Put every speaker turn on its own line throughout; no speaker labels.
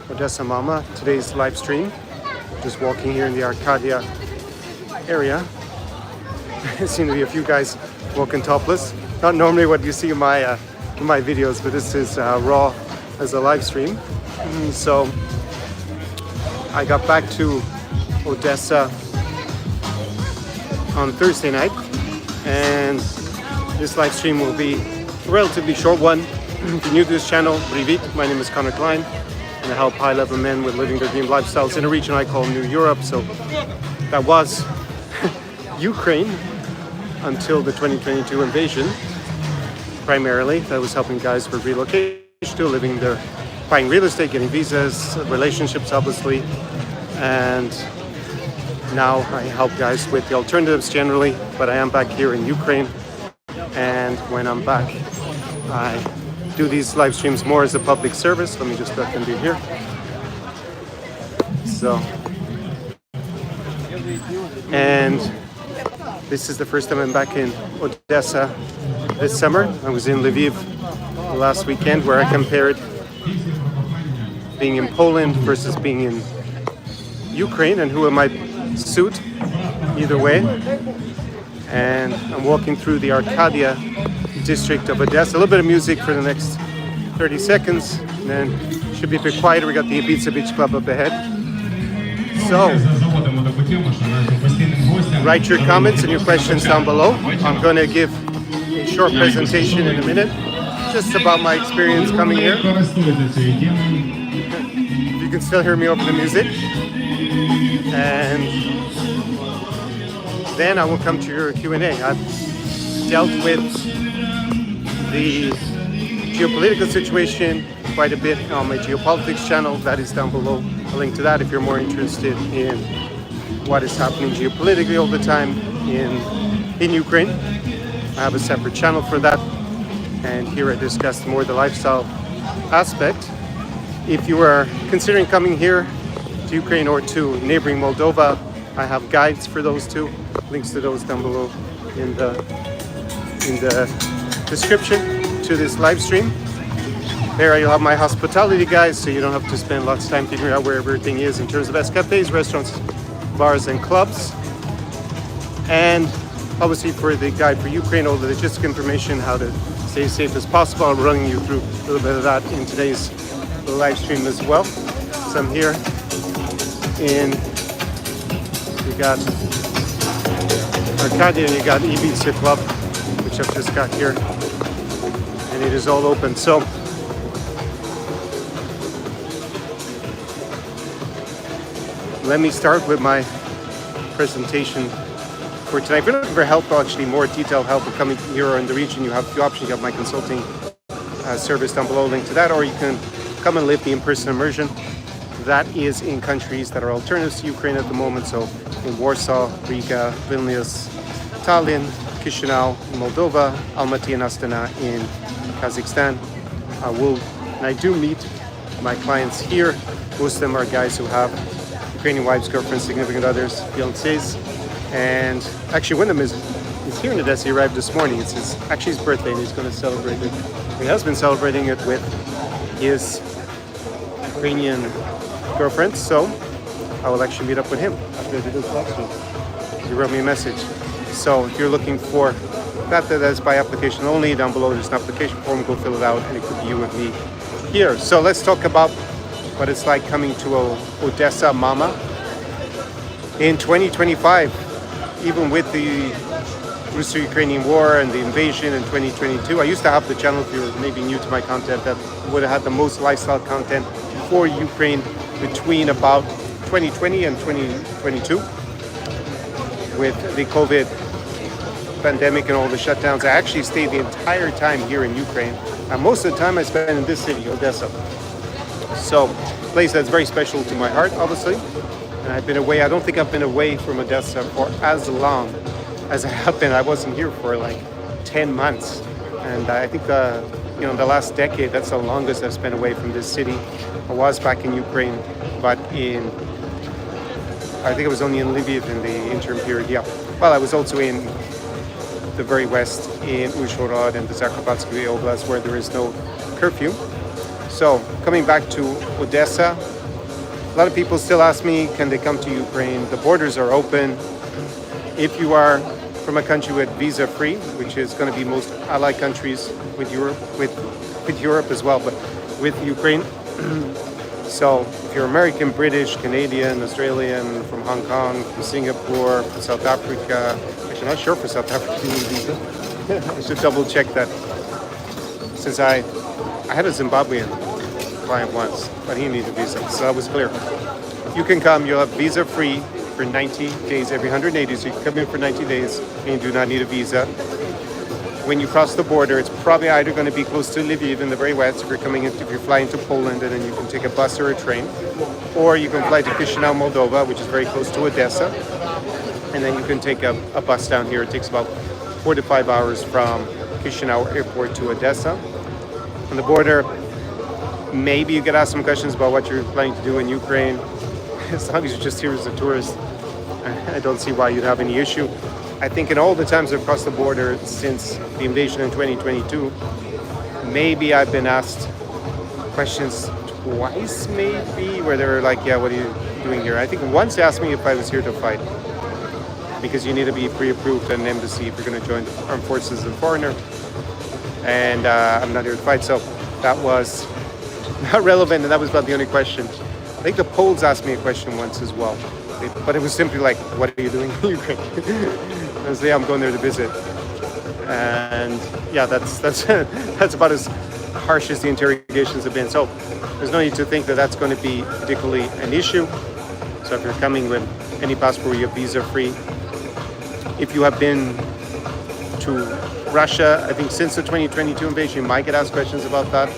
Odesa Mama. Today's live stream. Just walking here in the Arcadia area. There seem to be a few guys walking topless. Not normally what you see in my videos, but this is raw as a live stream. So I got back to Odesa on Thursday night, and this live stream will be a relatively short one. If you're new to this channel, Привет, my name is Connor Klein, and I help high-level men with living their dream lifestyles in a region I call New Europe. So that was Ukraine until the 2022 invasion. Primarily, that was helping guys with relocation, still living there, buying real estate, getting visas, relationships, obviously, and now I help guys with the alternatives generally. But I am back here in Ukraine, and when I'm back, I do these live streams more as a public service. Let me just let them be here. So, and this is the first time I'm back in Odesa this summer. I was in Lviv last weekend, where I compared being in Poland versus being in Ukraine and who it might suit either way. And I'm walking through the Arcadia district of Odesa. A little bit of music for the next 30 seconds, and then should be a bit quieter. We got the Ibiza Beach Club up ahead. So, write your comments and your questions down below. I'm going to give a short presentation in a minute, just about my experience coming here. You can still hear me over the music. And then I will come to your Q&A. I've dealt with the geopolitical situation quite a bit on my Geopolitics channel. That is down below. A link to that if you're more interested in what is happening geopolitically all the time in Ukraine. I have a separate channel for that, and here I discuss more the lifestyle aspect. If you are considering coming here to Ukraine or to neighboring Moldova, I have guides for those two. Links to those down below in the description to this live stream. There you'll have my hospitality guides, so you don't have to spend lots of time figuring out where everything is in terms of best cafes, restaurants, bars, and clubs. And obviously for the guide for Ukraine, all the logistic information, how to stay as safe as possible. I'm running you through a little bit of that in today's live stream as well. So I'm here you got Arcadia, and you got Ibiza Club, which I've just got here, and it is all open. So let me start with my presentation for tonight. If you're looking for help, actually more detailed help with coming here or in the region, you have a few options. You have my consulting service down below, link to that, or you can come and live the in-person immersion. That is in countries that are alternatives to Ukraine at the moment. So in Warsaw, Riga, Vilnius, Tallinn, Chisinau, Moldova, Almaty and Astana in Kazakhstan. I do meet my clients here. Most of them are guys who have Ukrainian wives, girlfriends, significant others, fiancés. And actually one of them is here in Odesa. He arrived this morning. It's his birthday, and he's going to celebrate it. He has been celebrating it with his Ukrainian girlfriend, so I will actually meet up with him after I do this live stream. He wrote me a message. So if you're looking for that is by application only, down below there's an application form. Go fill it out, and it could be you and me here. So let's talk about what it's like coming to Odesa Mama in 2025. Even with the Russo-Ukrainian war and the invasion in 2022, I used to have the channel, if you're maybe new to my content, that would have had the most lifestyle content for Ukraine between about 2020 and 2022. With the COVID pandemic and all the shutdowns, I actually stayed the entire time here in Ukraine. And most of the time I spent in this city, Odesa. So, a place that's very special to my heart, obviously. And I've been away. I don't think I've been away from Odesa for as long as I have been. I wasn't here for like 10 months. And I think the last decade, that's the longest I've spent away from this city. I was back in Ukraine, but I think it was only in Lviv in the interim period. Yeah. Well, I was also in the very west in Uzhhorod and the Zakharpatsky Oblast, where there is no curfew. So coming back to Odesa, A lot of people still ask me, can they come to Ukraine? The borders are open. If you are from a country with visa-free, which is going to be most allied countries with Europe as well, but with Ukraine. So if you're American, British, Canadian, Australian, from Hong Kong, from Singapore, from South Africa, actually not sure for South Africa you need a visa. I should double check that. Since I had a Zimbabwean client once, but he needed a visa, so that was clear. You can come, you'll have visa-free for 90 days every 180, so you can come in for 90 days and you do not need a visa. When you cross the border, it's probably either going to be close to Lviv in the very west if you're flying to Poland, and then you can take a bus or a train, or you can fly to Chisinau, Moldova, which is very close to Odessa, and then you can take a bus down here. It takes about 4 to 5 hours from Chisinau airport to Odessa. On the border, maybe you get asked some questions about what you're planning to do in Ukraine. As long as you're just here as a tourist, I don't see why you'd have any issue. I think in all the times I've crossed the border since the invasion in 2022, maybe I've been asked questions twice, maybe, where they were like, yeah, what are you doing here? I think once they asked me if I was here to fight, because you need to be pre-approved at an embassy if you're going to join the armed forces as a foreigner, and I'm not here to fight, so that was not relevant, and that was about the only question. I think the Poles asked me a question once as well, but it was simply like, what are you doing in Ukraine? I was like, yeah, I'm going there to visit. And yeah, that's that's about as harsh as the interrogations have been. So there's no need to think that that's going to be particularly an issue. So if you're coming with any passport, you have visa-free. If you have been to Russia, I think since the 2022 invasion, you might get asked questions about that.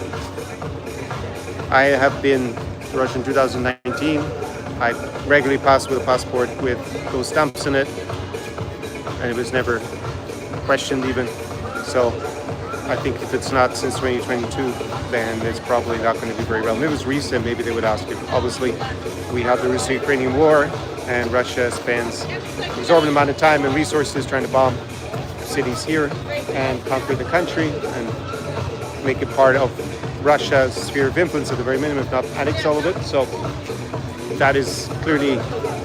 I have been to Russia in 2019. I regularly pass with a passport with those stamps in it, and it was never questioned even. So I think if it's not since 2022, then it's probably not going to be very relevant. If it was recent, maybe they would ask you. Obviously, we have the Russo-Ukrainian war, and Russia spends an exorbitant amount of time and resources trying to bomb cities here and conquer the country and make it part of Russia's sphere of influence at the very minimum, if not annex all of it. So that is clearly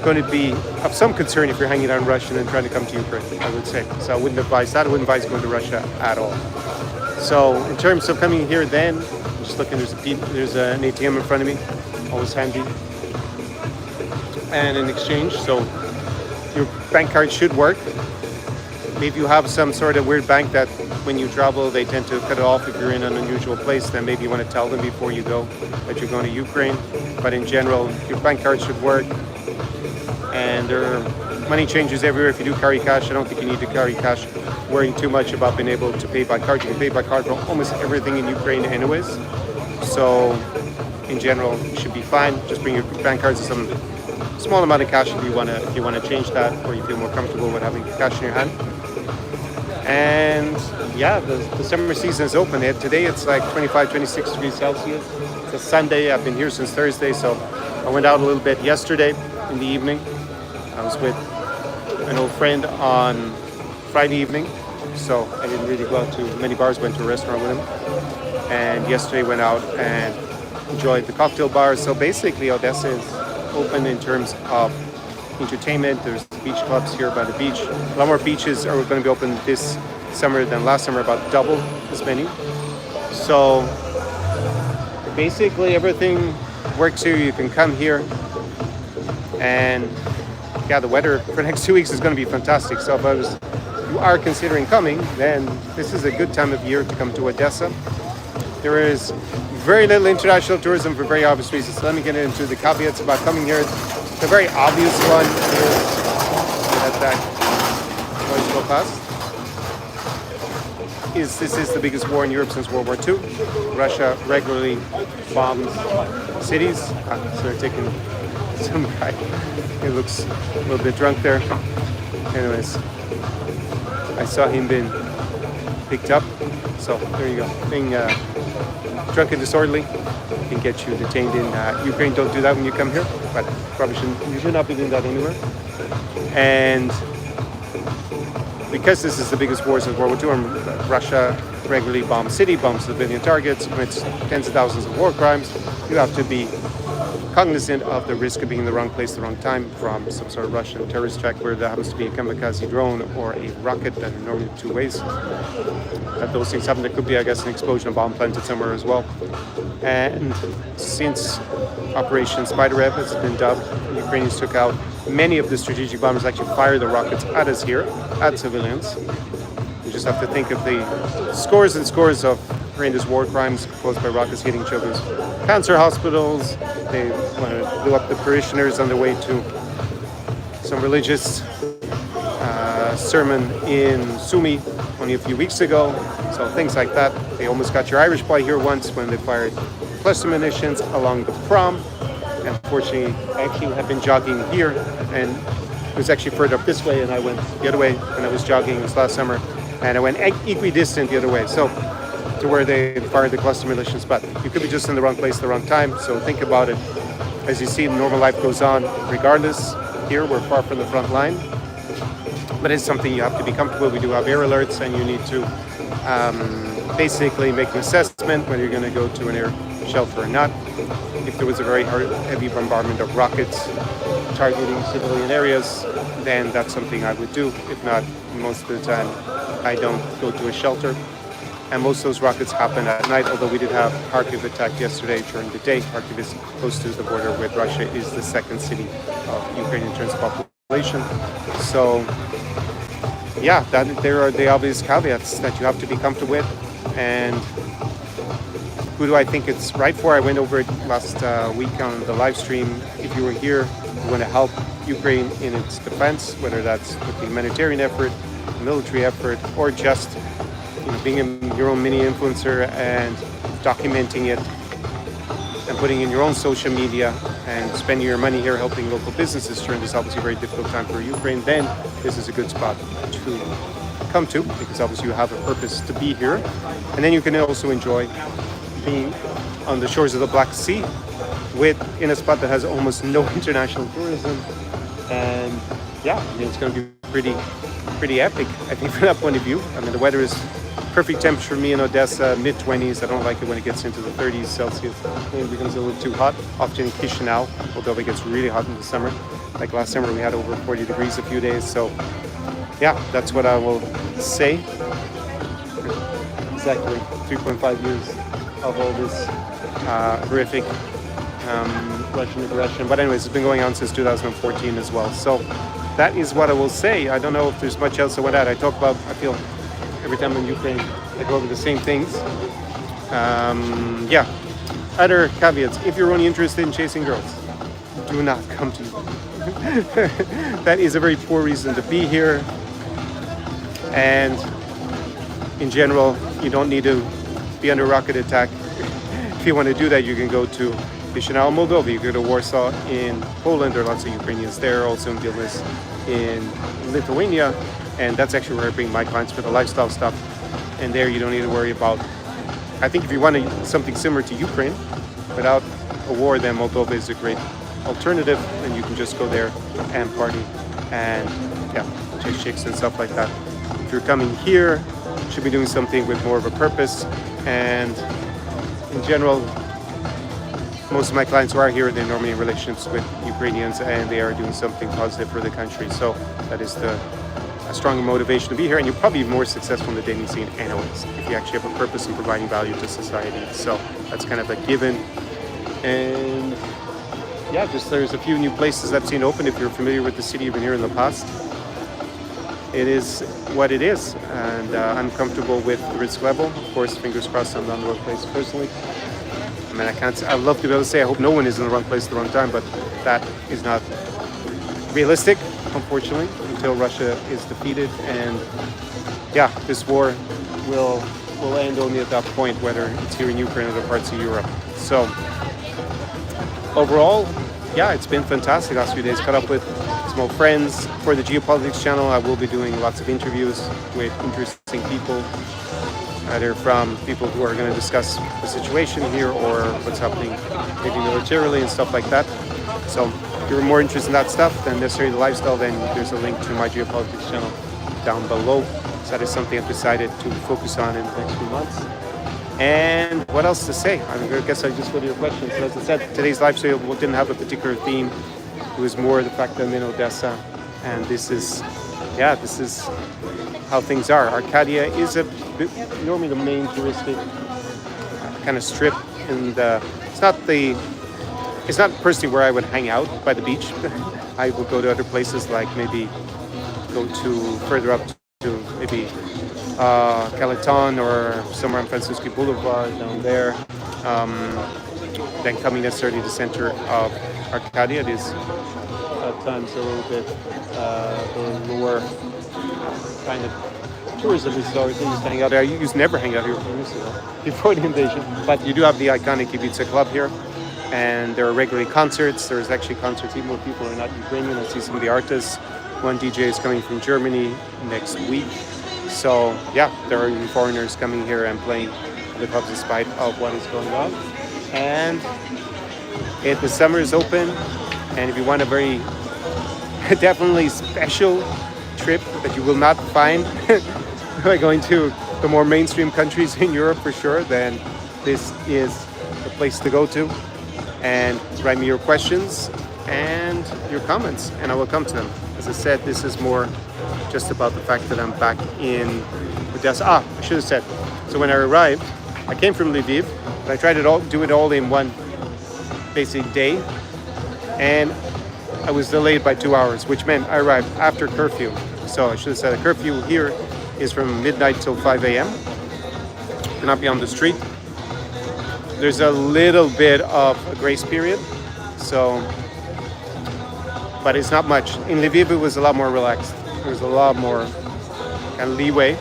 going to be of some concern if you're hanging on Russian and trying to come to Ukraine, I would say. So I wouldn't advise that. I wouldn't advise going to Russia at all. So in terms of coming here then, I'm just looking, there's an ATM in front of me, always handy, and an exchange. So your bank card should work. If you have some sort of weird bank that when you travel, they tend to cut it off if you're in an unusual place, then maybe you want to tell them before you go that you're going to Ukraine. But in general, your bank card should work. And there are money changes everywhere. If you do carry cash, I don't think you need to carry cash worrying too much about being able to pay by card. You can pay by card for almost everything in Ukraine anyways. So in general, you should be fine. Just bring your bank cards and some small amount of cash if you want to change that, or you feel more comfortable with having cash in your hand. And yeah, the summer season is open. Today it's like 25, 26 degrees Celsius. It's a Sunday. I've been here since Thursday, so I went out a little bit yesterday in the evening. I was with an old friend on Friday evening, so I didn't really go out to many bars, went to a restaurant with him. And yesterday went out and enjoyed the cocktail bars. So basically Odessa is open in terms of entertainment. There's beach clubs here by the beach. A lot more beaches are going to be open this summer than last summer, about double as many. So basically everything works here. You can come here, and yeah, the weather for the next 2 weeks is going to be fantastic. So if you are considering coming, then this is a good time of year to come to Odessa. There is very little international tourism for very obvious reasons. So let me get into the caveats about coming here. The very obvious one is that noise go past. This is the biggest war in Europe since World War II. Russia regularly bombs cities. So they're taking some guy. He looks a little bit drunk there. Anyways, I saw him being picked up. So there you go. Being drunk and disorderly can get you detained in Ukraine. Don't do that when you come here, but probably you should not be doing that anywhere. And because this is the biggest war since World War II, Russia regularly bombs city, bombs civilian targets, commits tens of thousands of war crimes. You have to be cognizant of the risk of being in the wrong place, the wrong time from some sort of Russian terrorist attack where there happens to be a kamikaze drone or a rocket that are normally two ways. That those things happen. There could be, I guess, an explosion, a bomb planted somewhere as well. And since Operation Spiderweb has been dubbed, the Ukrainians took out many of the strategic bombers, actually fire the rockets at us here, at civilians. You just have to think of the scores and scores of horrendous war crimes caused by rockets hitting children's cancer hospitals. They blew up the parishioners on their way to some religious sermon in Sumy only a few weeks ago. So things like that. They almost got your Irish boy here once when they fired cluster munitions along the prom. And fortunately, I actually have been jogging here, and it was actually further up this way, and I went the other way when I was jogging. It was last summer, and I went equidistant the other way. So to where they fired the cluster munitions, but you could be just in the wrong place, the wrong time. So think about it. As you see, normal life goes on regardless. Here, we're far from the front line, but it's something you have to be comfortable. We do have air alerts, and you need to basically make an assessment whether you're going to go to an air shelter or not. If there was a very heavy bombardment of rockets targeting civilian areas, then that's something I would do. If not, most of the time, I don't go to a shelter. And most of those rockets happen at night, although we did have Kharkiv attacked yesterday during the day. Kharkiv is close to the border with Russia, is the second city of Ukraine in terms of population. So, yeah, there are the obvious caveats that you have to be comfortable with. And who do I think it's right for? I went over it last week on the live stream. If you were here, you want to help Ukraine in its defense, whether that's with the humanitarian effort, military effort, or just being your own mini influencer and documenting it and putting in your own social media and spending your money here helping local businesses during this obviously very difficult time for Ukraine, then this is a good spot to come to, because obviously you have a purpose to be here. And then you can also enjoy being on the shores of the Black Sea in a spot that has almost no international tourism. And yeah, it's going to be pretty epic, I think, from that point of view. I mean, the weather is perfect temperature for me in Odessa, mid-20s. I don't like it when it gets into the 30s Celsius. It becomes a little too hot. Often in Chisinau, Moldova, it gets really hot in the summer. Like last summer, we had over 40 degrees a few days. So yeah, that's what I will say. Exactly 3.5 years of all this horrific Russian aggression. But anyways, it's been going on since 2014 as well. So that is what I will say. I don't know if there's much else I want to add. I feel every time I'm in Ukraine, I go over the same things. Yeah. Other caveats. If you're only interested in chasing girls, do not come to Ukraine. That is a very poor reason to be here. And in general, you don't need to be under rocket attack. If you want to do that, you can go to Chisinau, Moldova. You go to Warsaw in Poland. There are lots of Ukrainians there, also in Vilnius in Lithuania. And that's actually where I bring my clients for the lifestyle stuff. And there you don't need to worry about, I think if you want something similar to Ukraine without a war, then Moldova is a great alternative. And you can just go there and party and yeah, chase chicks and stuff like that. If you're coming here, you should be doing something with more of a purpose. And in general, most of my clients who are here, they're normally in relationships with Ukrainians and they are doing something positive for the country. So that is a stronger motivation to be here, and you're probably more successful in the dating scene anyways if you actually have a purpose in providing value to society. So that's kind of a given. And yeah, there's a few new places I've seen open. If you're familiar with the city, you've been here in the past. It is what it is, and I'm comfortable with the risk level. Of course, fingers crossed I'm not in the wrong place personally. I mean, I'd love to be able to say I hope no one is in the wrong place at the wrong time, but that is not realistic, unfortunately, until Russia is defeated. And yeah, this war will end only at that point, whether it's here in Ukraine or other parts of Europe. So overall, yeah, it's been fantastic last few days. Caught up with some old friends for the Geopolitics channel. I will be doing lots of interviews with interesting people, either from people who are going to discuss the situation here or what's happening maybe militarily and stuff like that. So if you're more interested in that stuff than necessarily the lifestyle, then there's a link to my Geopolitics channel down below. So that is something I've decided to focus on in the next few months. And what else to say? I guess I just go to your questions. As I said, today's live stream didn't have a particular theme. It was more the fact that I'm in Odessa, and this is how things are. Arcadia is normally the main touristic kind of strip, and it's not personally where I would hang out by the beach. I would go to other places, like maybe go to further up to maybe Calaton or somewhere on Francisco Boulevard down there. Then coming necessarily to the center of Arcadia, it is at times a little bit the lower kind of tourism is always used to hang out there. I used to never hang out here before the invasion, but you do have the iconic Ibiza club here, and there are regularly concerts. There's actually concerts even with people who are not Ukrainian. I see some of the artists. One DJ is coming from Germany next week. So yeah, there are even foreigners coming here and playing the clubs in spite of what is going on. And the summer is open, and if you want a very definitely special trip that you will not find by going to the more mainstream countries in Europe for sure, then this is the place to go to. And write me your questions and your comments, and I will come to them. As I said, this is more just about the fact that I'm back in Odessa. I should have said. So when I arrived, I came from Lviv, but I tried to do it all in one basic day, and I was delayed by 2 hours, which meant I arrived after curfew. So I should have said the curfew here is from midnight till 5 a.m. Cannot be on the street. There's a little bit of a grace period, but it's not much. In Lviv, it was a lot more relaxed. There was a lot more kind of leeway.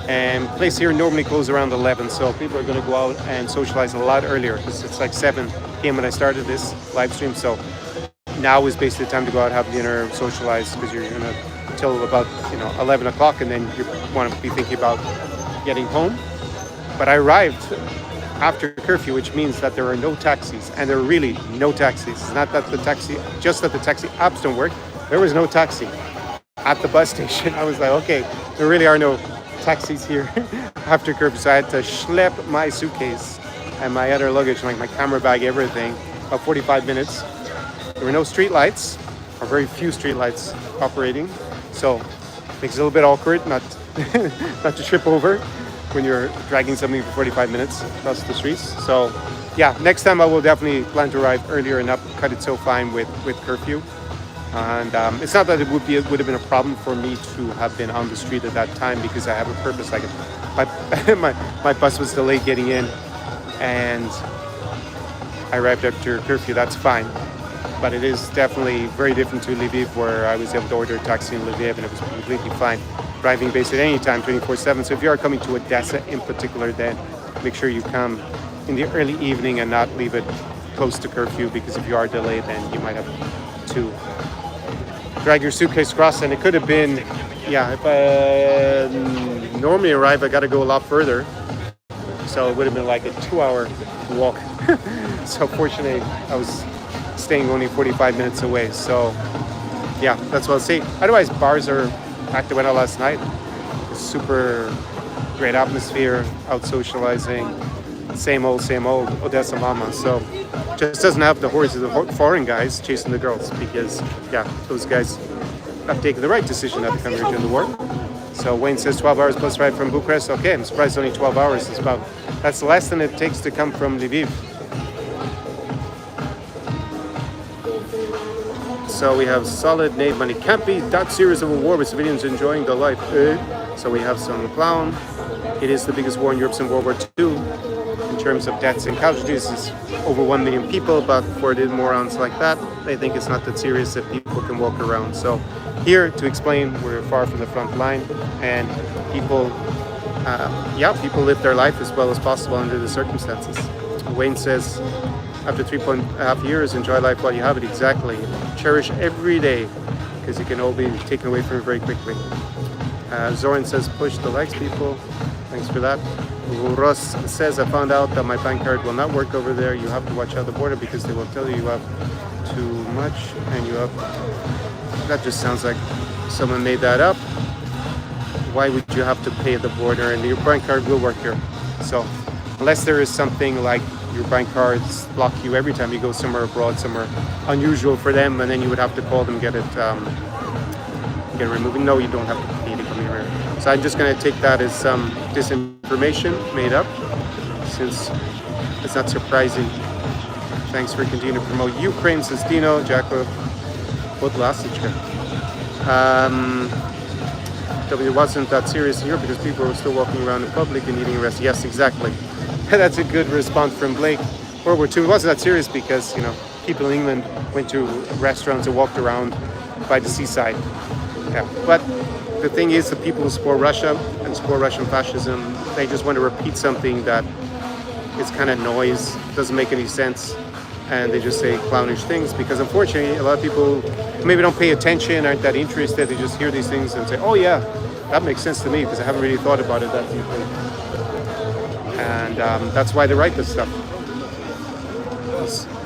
And place here normally closes around 11, so people are going to go out and socialize a lot earlier, because it's like 7 p.m. when I started this live stream. So now is basically the time to go out, have dinner, socialize, because you're going to till about 11 o'clock, and then you want to be thinking about getting home. But I arrived after curfew, which means that there are no taxis, and there are really no taxis. It's not that just that the taxi apps don't work. There was no taxi at the bus station. I was like, okay, there really are no taxis here after curfew. So I had to schlep my suitcase and my other luggage, like my camera bag, everything, about 45 minutes. There were no street lights, or very few street lights operating. So it makes it a little bit awkward not to trip over when you're dragging something for 45 minutes across the streets. So yeah, next time I will definitely plan to arrive earlier and not cut it so fine with curfew. And it's not that it would have been a problem for me to have been on the street at that time, because I have a purpose. Like my bus was delayed getting in, and I arrived after curfew. That's fine. But it is definitely very different to Lviv, where I was able to order a taxi in Lviv and it was completely fine. Driving basically at any time, 24/7. So if you are coming to Odessa in particular, then make sure you come in the early evening and not leave it close to curfew, because if you are delayed, then you might have to drag your suitcase across. And it could have been, if I normally arrive, I got to go a lot further. So it would have been like a 2-hour walk. So fortunately, I was staying only 45 minutes away. So yeah, that's what I'll say. Otherwise, bars are packed. I went out last night. Super great atmosphere, out socializing. Same old Odesa Mama. So just doesn't have the horses of foreign guys chasing the girls, because those guys have taken the right decision not to come here during the war. So Wayne says 12 hours bus ride from Bucharest. Okay, I'm surprised only 12 hours. That's less than it takes to come from Lviv. So we have solid Nate money. Can't be that serious of a war with civilians enjoying the life. So we have some clown. It is the biggest war in Europe since World War II. In terms of deaths and casualties, it's over 1 million people, but for the morons like that, they think it's not that serious that people can walk around. So here to explain, we're far from the front line, and people live their life as well as possible under the circumstances. Wayne says, after 3.5 years, enjoy life while you have it. Exactly. Cherish every day, because it can all be taken away from you very quickly. Zoran says, push the likes, people. Thanks for that. Ross says, I found out that my bank card will not work over there. You have to watch out the border, because they will tell you have too much, and you have... That just sounds like someone made that up. Why would you have to pay at the border? And your bank card will work here. So unless there is something like your bank cards block you every time you go somewhere abroad, somewhere unusual for them, and then you would have to call them, get it removed. No, you don't have to pay to come here. So I'm just going to take that as some disinformation made up, since it's not surprising. Thanks for continuing to promote Ukraine, says Dino, Jacob, Podlasichka. It wasn't that serious in Europe because people were still walking around in public and eating rest. Yes, exactly. That's a good response from Blake. World War II wasn't that serious because, people in England went to restaurants and walked around by the seaside. Yeah. But the thing is, the people who support Russia and support Russian fascism, they just want to repeat something that is kind of noise, doesn't make any sense, and they just say clownish things because unfortunately a lot of people maybe don't pay attention, aren't that interested, they just hear these things and say, oh yeah, that makes sense to me because I haven't really thought about it that deeply. And that's why they write this stuff.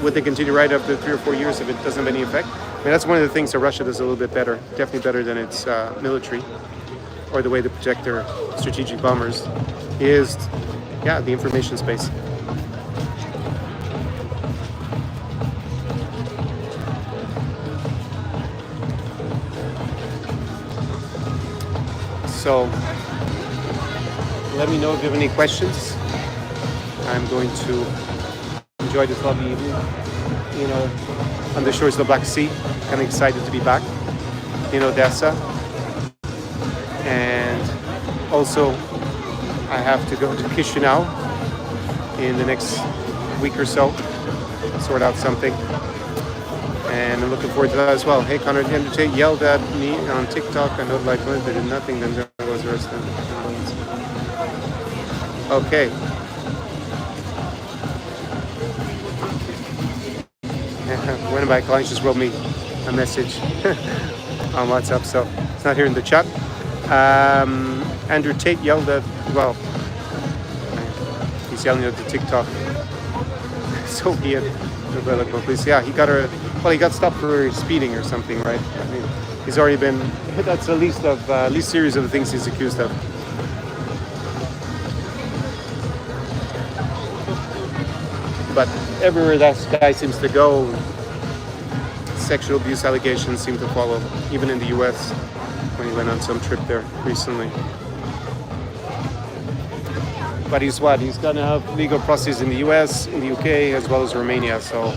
Would they continue to write after 3 or 4 years if it doesn't have any effect? I mean, that's one of the things that Russia does a little bit better, definitely better than its military, or the way they protect their strategic bombers, is, the information space. So, let me know if you have any questions. I'm going to enjoy this lovely evening, on the shores of the Black Sea. Kind of excited to be back in Odessa. And also, I have to go to Chisinau in the next week or so, sort out something. And I'm looking forward to that as well. Hey, Connor, Tate yelled at me on TikTok. I know like they did nothing, then there was arrested. Okay. One of my clients just wrote me a message on WhatsApp, so it's not here in the chat. Andrew Tate yelled at, he's yelling at the TikTok. So be it. Police. Yeah, he got stopped for speeding or something, right? I mean, he's already been, that's the least series of the things he's accused of. But everywhere that guy seems to go, sexual abuse allegations seem to follow, even in the US, when he went on some trip there recently. But he's going to have legal processes in the US, in the UK, as well as Romania, so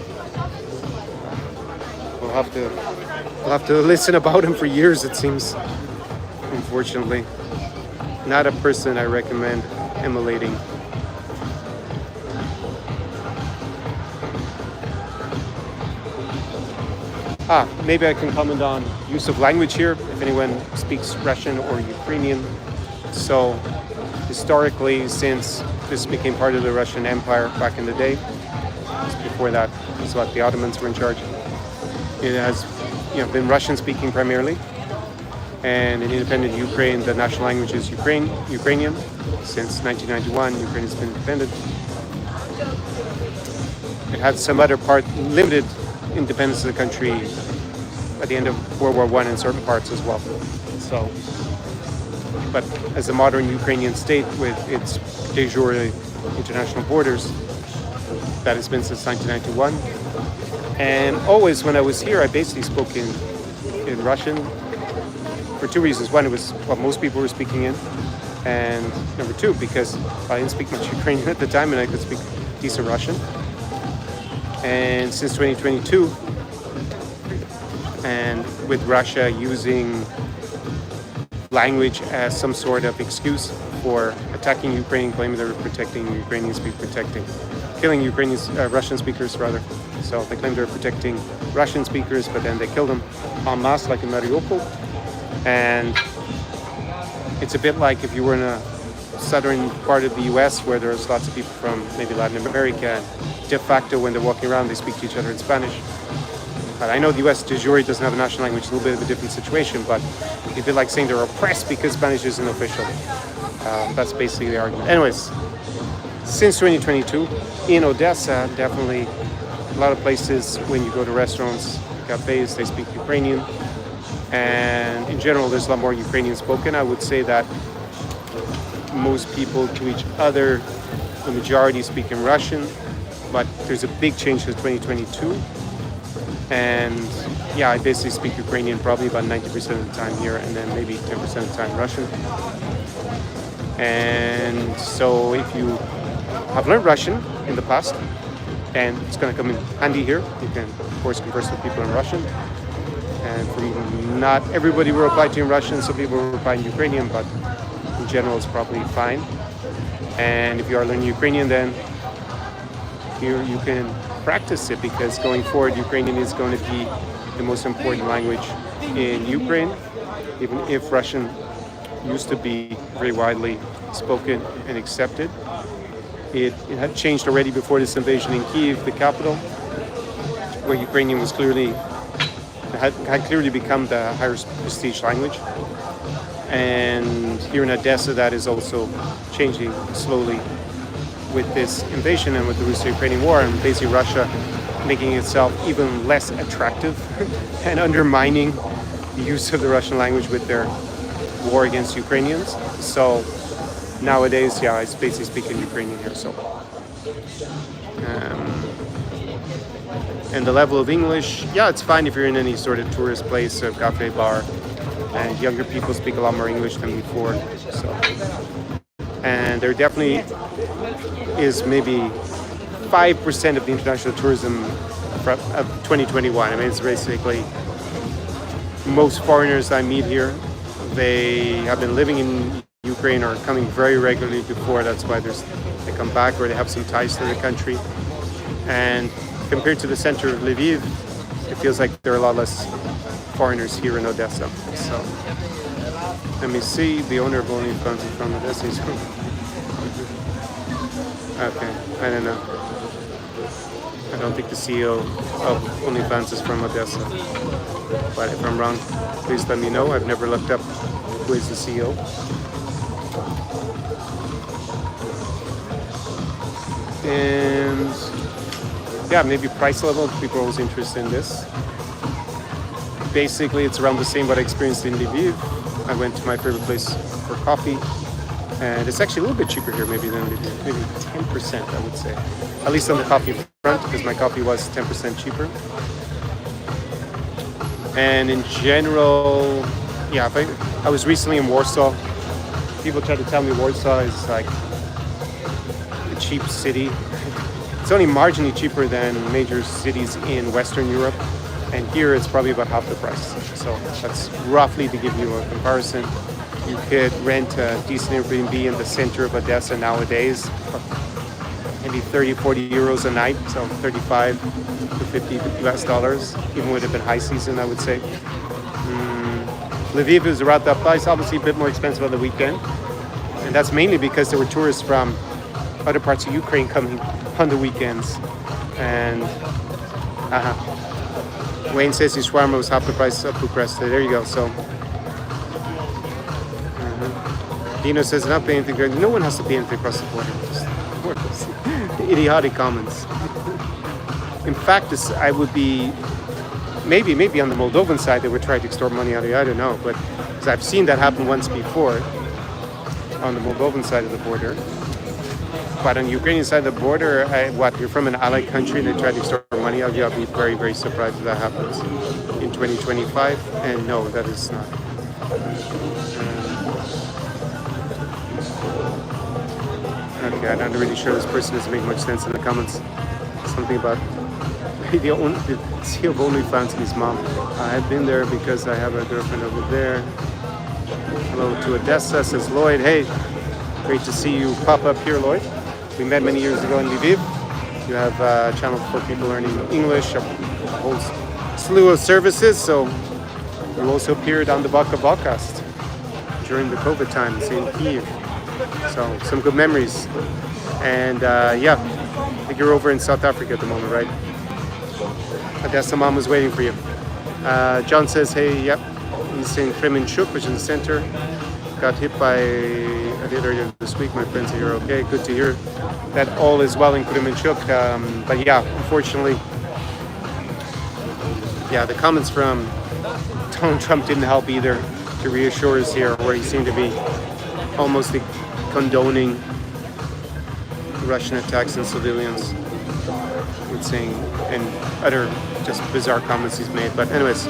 we'll have to listen about him for years, it seems, unfortunately. Not a person I recommend emulating. Maybe I can comment on use of language here, if anyone speaks Russian or Ukrainian. So, historically, since this became part of the Russian Empire back in the day, before that, it's what the Ottomans were in charge. It has, been Russian-speaking primarily, and in independent Ukraine, the national language is Ukrainian. Since 1991, Ukraine has been independent. It had some other limited independence of the country at the end of World War I in certain parts as well. So, but as a modern Ukrainian state with its de jure international borders, that has been since 1991. And always when I was here, I basically spoke in Russian for two reasons. One, it was what most people were speaking in, and number two, because I didn't speak much Ukrainian at the time and I could speak decent Russian. And since 2022, and with Russia using language as some sort of excuse for attacking Ukraine, claiming they were protecting Ukrainians, killing Russian speakers rather. So they claim they're protecting Russian speakers, but then they kill them en masse, like in Mariupol. And it's a bit like if you were in a southern part of the US where there's lots of people from maybe Latin America, de facto when they're walking around they speak to each other in Spanish. But I know the US de jure doesn't have a national language, a little bit of a different situation, but it'd be like saying they're oppressed because Spanish isn't official. That's basically the argument. Anyways, since 2022, in Odessa, definitely a lot of places when you go to restaurants, cafes, they speak Ukrainian. And in general, there's a lot more Ukrainian spoken. I would say that most people to each other the majority speaking Russian, but there's a big change to 2022. And yeah, I basically speak Ukrainian probably about 90% of the time here, and then maybe 10% of the time Russian. And so if you have learned Russian in the past, and it's going to come in handy here, you can of course converse with people in Russian. And for not everybody will reply to you in Russian, some people will reply in Ukrainian, but in general it's probably fine. And if you are learning Ukrainian, then here you can practice it, because going forward Ukrainian is going to be the most important language in Ukraine, even if Russian used to be very widely spoken and accepted. It had changed already before this invasion in Kyiv, the capital, where Ukrainian was clearly had clearly become the higher prestige language. And here in Odesa, that is also changing slowly with this invasion and with the Russo-Ukrainian war, and basically Russia making itself even less attractive and undermining the use of the Russian language with their war against Ukrainians. So nowadays, yeah, I basically speak in Ukrainian here. So, and the level of English, yeah, it's fine if you're in any sort of tourist place, a cafe, bar, and younger people speak a lot more English than before. So, and there definitely is maybe 5% of the international tourism of 2021. I mean, it's basically most foreigners I meet here, they have been living in Ukraine or coming very regularly before. That's why they come back, or they have some ties to the country. And compared to the center of Lviv, it feels like there are a lot less foreigners here in Odesa. So let me see. The owner of OnlyFans is from Odesa. Okay, I don't know. I don't think the CEO of OnlyFans is from Odesa. But if I'm wrong, please let me know. I've never looked up who is the CEO. And yeah, maybe price level. People are always interested in this. Basically, it's around the same what I experienced in Lviv. I went to my favorite place for coffee, and it's actually a little bit cheaper here maybe than Lviv. Maybe 10%, I would say. At least on the coffee front, because my coffee was 10% cheaper. And in general, yeah, I was recently in Warsaw. People try to tell me Warsaw is like a cheap city. It's only marginally cheaper than major cities in Western Europe. And here it's probably about half the price. So that's roughly to give you a comparison. You could rent a decent Airbnb in the center of Odesa nowadays, maybe 30, 40 euros a night, so 35 to 50 US dollars, even would have been high season, I would say. Lviv is around that price, obviously a bit more expensive on the weekend. And that's mainly because there were tourists from other parts of Ukraine coming on the weekends. And Wayne says his shawarma was half the price of Bucharest. There you go. So Dino says not pay anything. No one has to pay anything across the border. Just idiotic comments. In fact, I would be maybe on the Moldovan side they would try to extort money out of you. I don't know, but because I've seen that happen once before on the Moldovan side of the border. But on the Ukrainian side of the border, you're from an allied country and they try to extort money out of you, I'll be very, very surprised if that happens in 2025. And no, that is not. Okay, I'm not really sure this person doesn't make much sense in the comments. Something about the CEO of OnlyFans and his mom. I've been there because I have a girlfriend over there. Hello to Odesa, says Lloyd. Hey, great to see you pop up here, Lloyd. We met many years ago in Lviv. You have a channel for people learning English, a whole slew of services. So you also appeared on the Baltic podcast during the COVID times in Kyiv. So some good memories. And yeah, I think you're over in South Africa at the moment, right? Odesa Mama is waiting for you. John says, hey, yep, he's in Kremenchuk, which is in the center. Got hit by a hit earlier this week. My friends are here okay. Good to hear that all is well in Kremenchuk. But yeah, unfortunately, yeah, the comments from Donald Trump didn't help either to reassure us here, where he seemed to be almost condoning Russian attacks on civilians, with saying, and other just bizarre comments he's made. But anyways,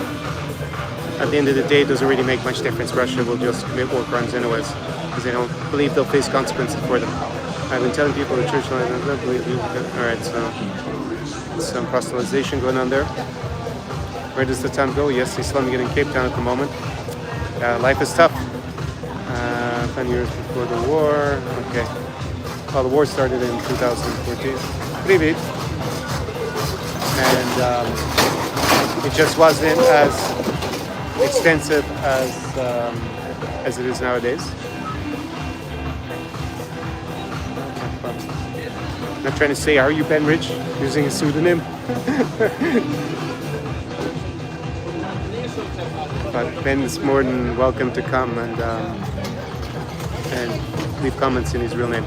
at the end of the day, it doesn't really make much difference. Russia will just commit war crimes anyways, because they don't believe they'll face consequences for them. I've been telling people the church, I don't believe you. Alright, so some proselytization going on there. Where does the time go? Yes, he's slumming it in Cape Town at the moment. Life is tough. 10 years before the war. Okay. Well, the war started in 2014. Привет. And it just wasn't as extensive as it is nowadays. I'm not trying to say, are you Ben Rich? Using a pseudonym. But Ben is more than welcome to come and leave comments in his real name.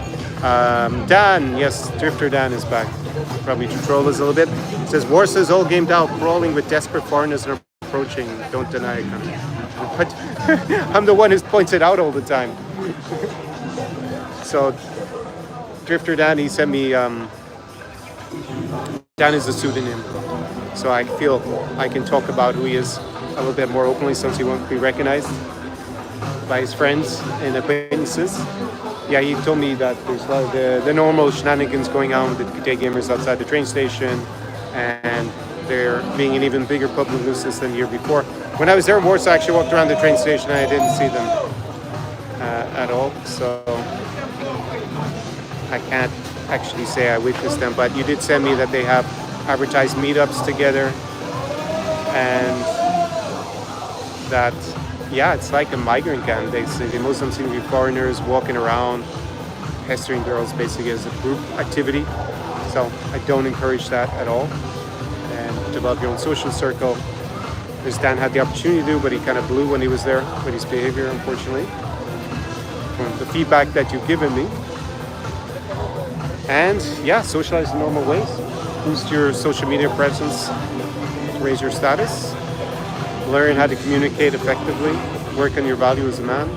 Dan, yes, Drifter Dan is back. Probably to troll us a little bit. It says Warsaw is all gamed out, brawling with desperate foreigners and approaching. Don't deny it. But I'm the one who points it out all the time. So Drifter Dan, he sent me. Dan is a pseudonym, so I feel I can talk about who he is a little bit more openly, since he won't be recognized by his friends and acquaintances. Yeah, he told me that there's a lot of the normal shenanigans going on with the Daygamers outside the train station, and they're being an even bigger public nuisance than the year before. When I was there in Warsaw, I actually walked around the train station and I didn't see them at all, so I can't actually say I witnessed them. But you did send me that they have advertised meetups together, and that, yeah, it's like a migrant camp. They say the Muslims seem to be foreigners walking around, pestering girls basically as a group activity. So I don't encourage that at all. And develop your own social circle. As Dan had the opportunity to do, but he kind of blew when he was there with his behavior, unfortunately. From the feedback that you've given me. And yeah, socialize in normal ways. Boost your social media presence, raise your status. Learn how to communicate effectively, work on your value as a man,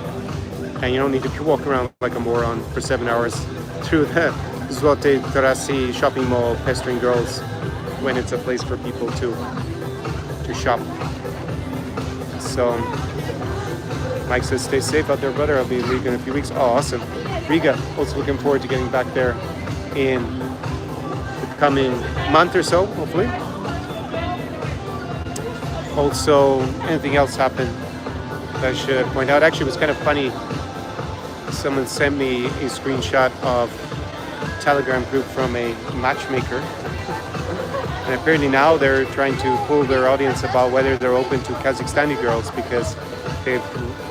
and you don't need to walk around like a moron for 7 hours through the Zlote Tarasi shopping mall pestering girls when it's a place for people to shop. So Mike says, stay safe out there, brother. I'll be in Riga in a few weeks. Oh, awesome. Riga, also looking forward to getting back there in the coming month or so, hopefully. Also, anything else happened that I should point out? Actually, it was kind of funny. Someone sent me a screenshot of a Telegram group from a matchmaker. And apparently now they're trying to pull their audience about whether they're open to Kazakhstani girls, because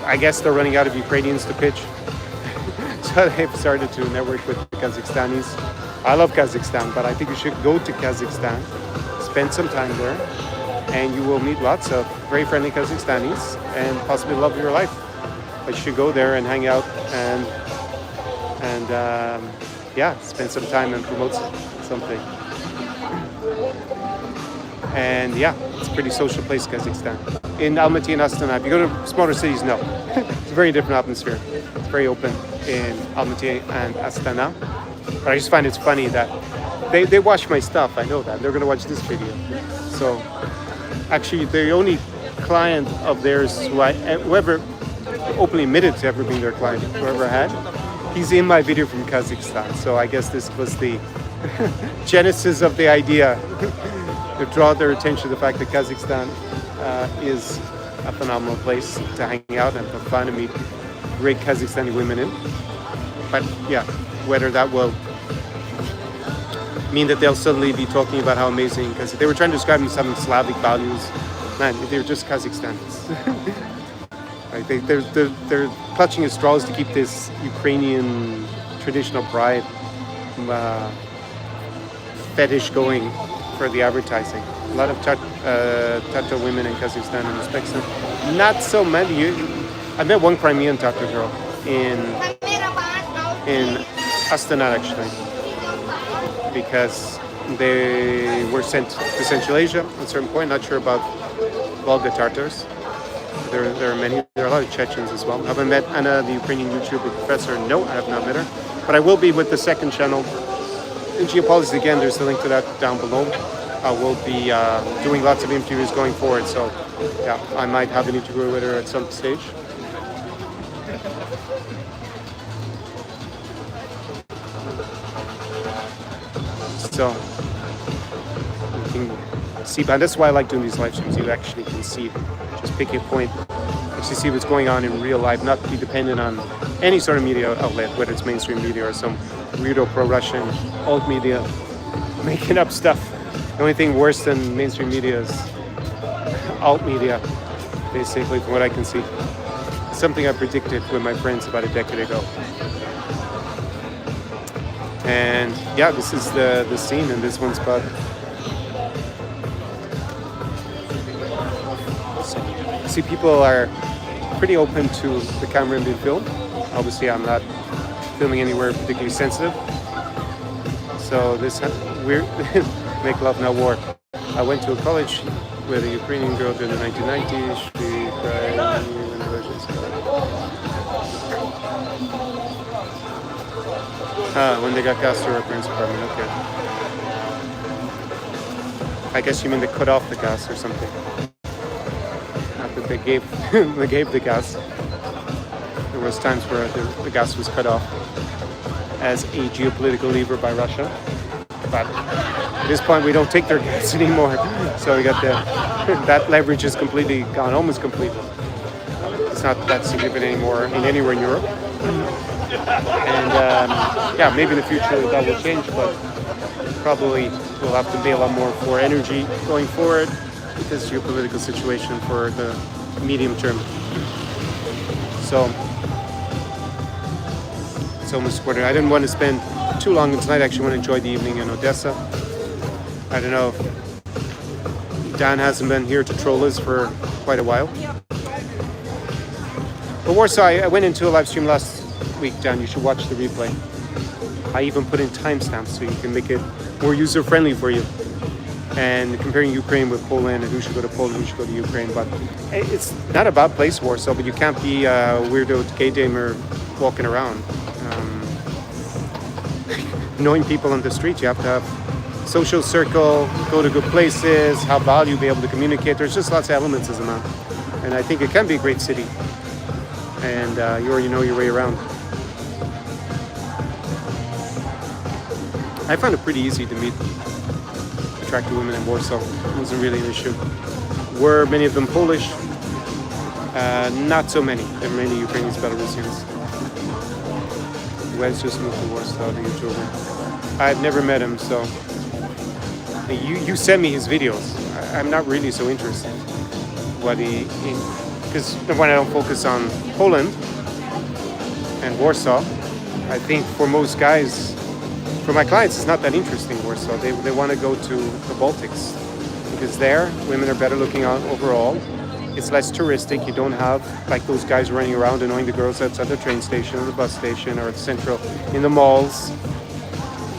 I guess they're running out of Ukrainians to pitch. So they've started to network with the Kazakhstanis. I love Kazakhstan, but I think you should go to Kazakhstan, spend some time there, and you will meet lots of very friendly Kazakhstanis and possibly love your life. But you should go there and hang out and yeah, spend some time and promote something. And yeah, it's a pretty social place, Kazakhstan. In Almaty and Astana, if you go to smaller cities, no. It's a very different atmosphere. It's very open in Almaty and Astana. But I just find it's funny that they watch my stuff. I know that. They're going to watch this video. So actually, the only client of theirs whoever openly admitted to ever being their client, whoever had, he's in my video from Kazakhstan. So I guess this was the genesis of the idea to draw their attention to the fact that Kazakhstan is a phenomenal place to hang out and have fun and meet great Kazakhstani women in. But yeah, whether that will mean that they'll suddenly be talking about how amazing, because they were trying to describe them as having Slavic values. Man, they're just Kazakhstanis. Right? They're clutching at straws to keep this Ukrainian traditional pride fetish going for the advertising. A lot of Tatar women in Kazakhstan and Uzbekistan. Not so many. I met one Crimean Tatar girl in Astana, actually, because they were sent to Central Asia at a certain point. Not sure about Volga Tatars. There are many. There are a lot of Chechens as well. Have I met Anna, the Ukrainian YouTuber professor? No, I have not met her. But I will be with the second channel in Geopolitics, again, there's the link to that down below. We'll be doing lots of interviews going forward, so yeah, I might have an interview with her at some stage. So you can see, and that's why I like doing these live streams. You actually can see, just pick a point, actually see what's going on in real life, not be dependent on any sort of media outlet, whether it's mainstream media or some weirdo pro-Russian alt media making up stuff. The only thing worse than mainstream media is alt media, basically, from what I can see. Something I predicted with my friends about a decade ago. And yeah, this is the scene in this one spot. So, see, people are pretty open to the camera being filmed. Obviously, I'm not filming anywhere particularly sensitive. So this weird make love not war. I went to a college with a Ukrainian girl during the 1990s. She cried when they got gas to her parents' apartment. Okay. I guess you mean they cut off the gas or something. Not that they gave they gave the gas. There was times where the gas was cut off as a geopolitical lever by Russia. But at this point, we don't take their gas anymore. So we got that leverage is completely gone, almost completely. It's not that significant anymore in anywhere in Europe. And yeah, maybe in the future that will change, but probably we'll have to pay a lot more for energy going forward because geopolitical situation for the medium term. So it's almost quarter. I didn't want to spend too long tonight. I actually want to enjoy the evening in Odessa. I don't know if Dan hasn't been here to troll us for quite a while. But Warsaw, I went into a live stream last week, Dan. You should watch the replay. I even put in timestamps so you can make it more user-friendly for you. And comparing Ukraine with Poland and who should go to Poland, who should go to Ukraine. But it's not a bad place, Warsaw, but you can't be a weirdo Daygamer walking around. Knowing people on the street, you have to have social circle, go to good places, have value, be able to communicate. There's just lots of elements as a man. And I think it can be a great city. And you already know your way around. I found it pretty easy to meet attractive women in Warsaw. It wasn't really an issue. Were many of them Polish? Not so many. There are many Ukrainians, Belarusians. Wes just moved to Warsaw, the YouTuber. I've never met him, so you send me his videos. I'm not really so interested. Because when I don't focus on Poland and Warsaw, I think for most guys, for my clients, it's not that interesting, Warsaw. They want to go to the Baltics because there, women are better looking out overall. It's less touristic. You don't have like those guys running around annoying the girls outside the train station or the bus station or at Central in the malls,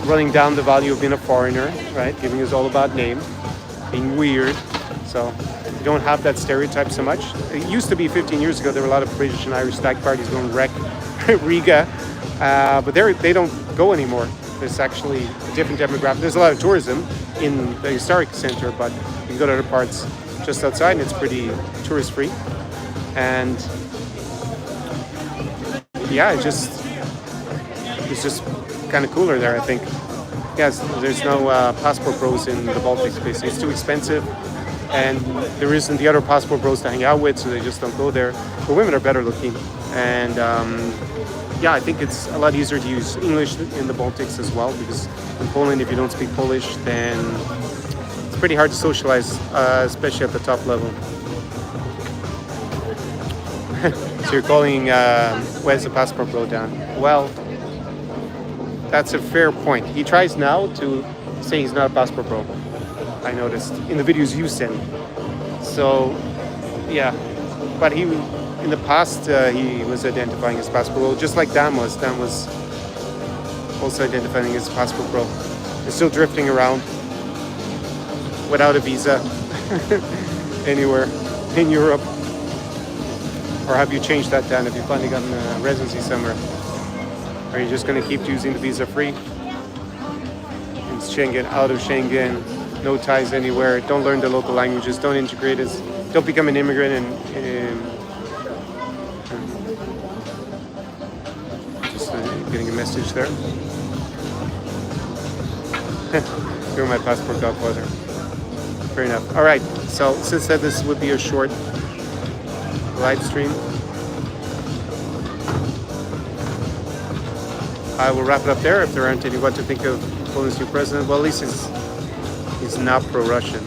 running down the value of being a foreigner, right? Giving us all a bad name, being weird. So you don't have that stereotype so much. It used to be 15 years ago, there were a lot of British and Irish stag parties going wreck Riga, but they don't go anymore. There's actually a different demographic. There's a lot of tourism in the historic center, but you can go to other parts just outside and it's pretty tourist free. And yeah, it's just kind of cooler there, I think. Yes, there's no passport bros in the Baltics, basically. It's too expensive. And there isn't the other passport bros to hang out with, so they just don't go there. But women are better looking. And yeah, I think it's a lot easier to use English in the Baltics as well, because in Poland, if you don't speak Polish, then it's pretty hard to socialize, especially at the top level. So you're calling Wes a passport bro down? Well, that's a fair point. He tries now to say he's not a passport bro. I noticed in the videos you send. So, yeah. But in the past, he was identifying as passport bro, just like Dan was. Dan was also identifying as passport bro. He's still drifting around without a visa anywhere in Europe. Or have you changed that, Dan? Have you finally gotten a residency somewhere? Are you just going to keep using the visa free? Schengen, out of Schengen, no ties anywhere, don't learn the local languages, don't integrate us, don't become an immigrant and just getting a message there. You're my passport godfather. Fair enough. All right, so since that this would be a short live stream, I will wrap it up there. If there aren't any, what to think of Poland's new president? Well, at least he's not pro-Russian,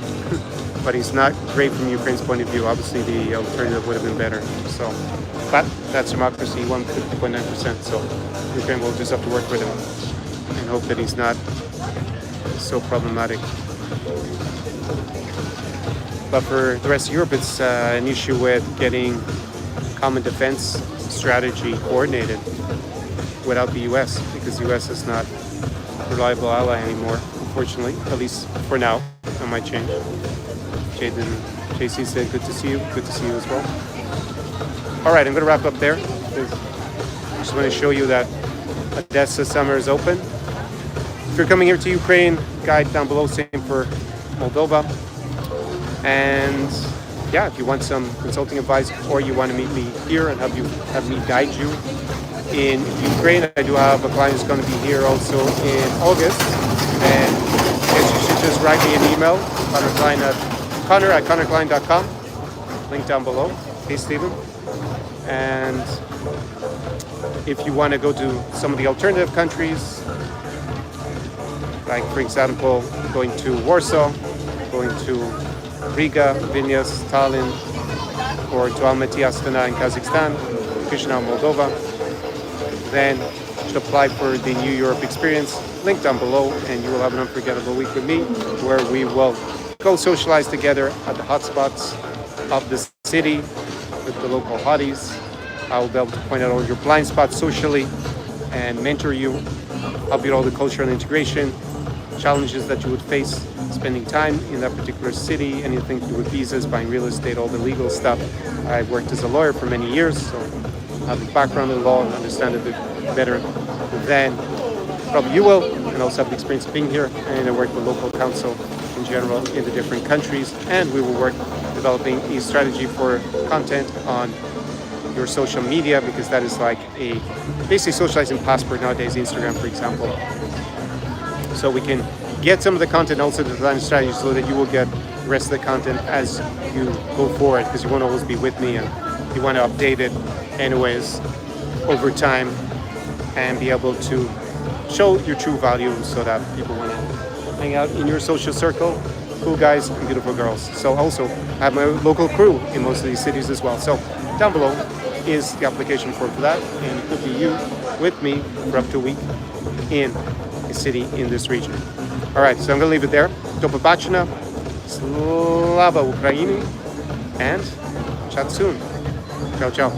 but he's not great from Ukraine's point of view. Obviously, the alternative would have been better. So, but that's democracy. He won 50.9%. So Ukraine will just have to work with him and hope that he's not so problematic. But for the rest of Europe, it's an issue with getting common defense strategy coordinated without the U.S. because the U.S. is not a reliable ally anymore, unfortunately, at least for now. That might change. Jade and JC said, good to see you. Good to see you as well. All right, I'm going to wrap up there. I just want to show you that Odesa summer is open. If you're coming here to Ukraine, guide down below, same for Moldova. And yeah, if you want some consulting advice or you want to meet me here and have me guide you in Ukraine, I do have a client who's going to be here also in August. And I guess you should just write me an email, Connor@connorklein.com. Link down below. Hey, Stephen. And if you want to go to some of the alternative countries, like for example, going to Warsaw, going to Riga, Vilnius, Tallinn, or to Almaty, Astana in Kazakhstan, Chisinau, Moldova, then you should apply for the New Europe experience. Link down below, and you will have an unforgettable week with me, where we will go socialize together at the hotspots of the city with the local hotties. I will be able to point out all your blind spots socially and mentor you, help you with all the culture and integration, challenges that you would face spending time in that particular city, anything to do with visas, buying real estate, all the legal stuff. I worked as a lawyer for many years, so I have a background in law and understand it better than probably you will, and also have the experience of being here, and I work with local council in general in the different countries, and we will work developing a strategy for content on your social media, because that is like a basically socializing passport nowadays, Instagram, for example. So we can get some of the content, also the design strategy, so that you will get the rest of the content as you go forward, because you won't always be with me, and you want to update it anyways over time and be able to show your true value so that people want to hang out in your social circle. Cool guys and beautiful girls. So also I have my local crew in most of these cities as well. So down below is the application form for that, and it could be you with me for up to a week in a city in this region. All right, so I'm going to leave it there. Do побачення, Slava Ukraini, and chat soon. Ciao, ciao.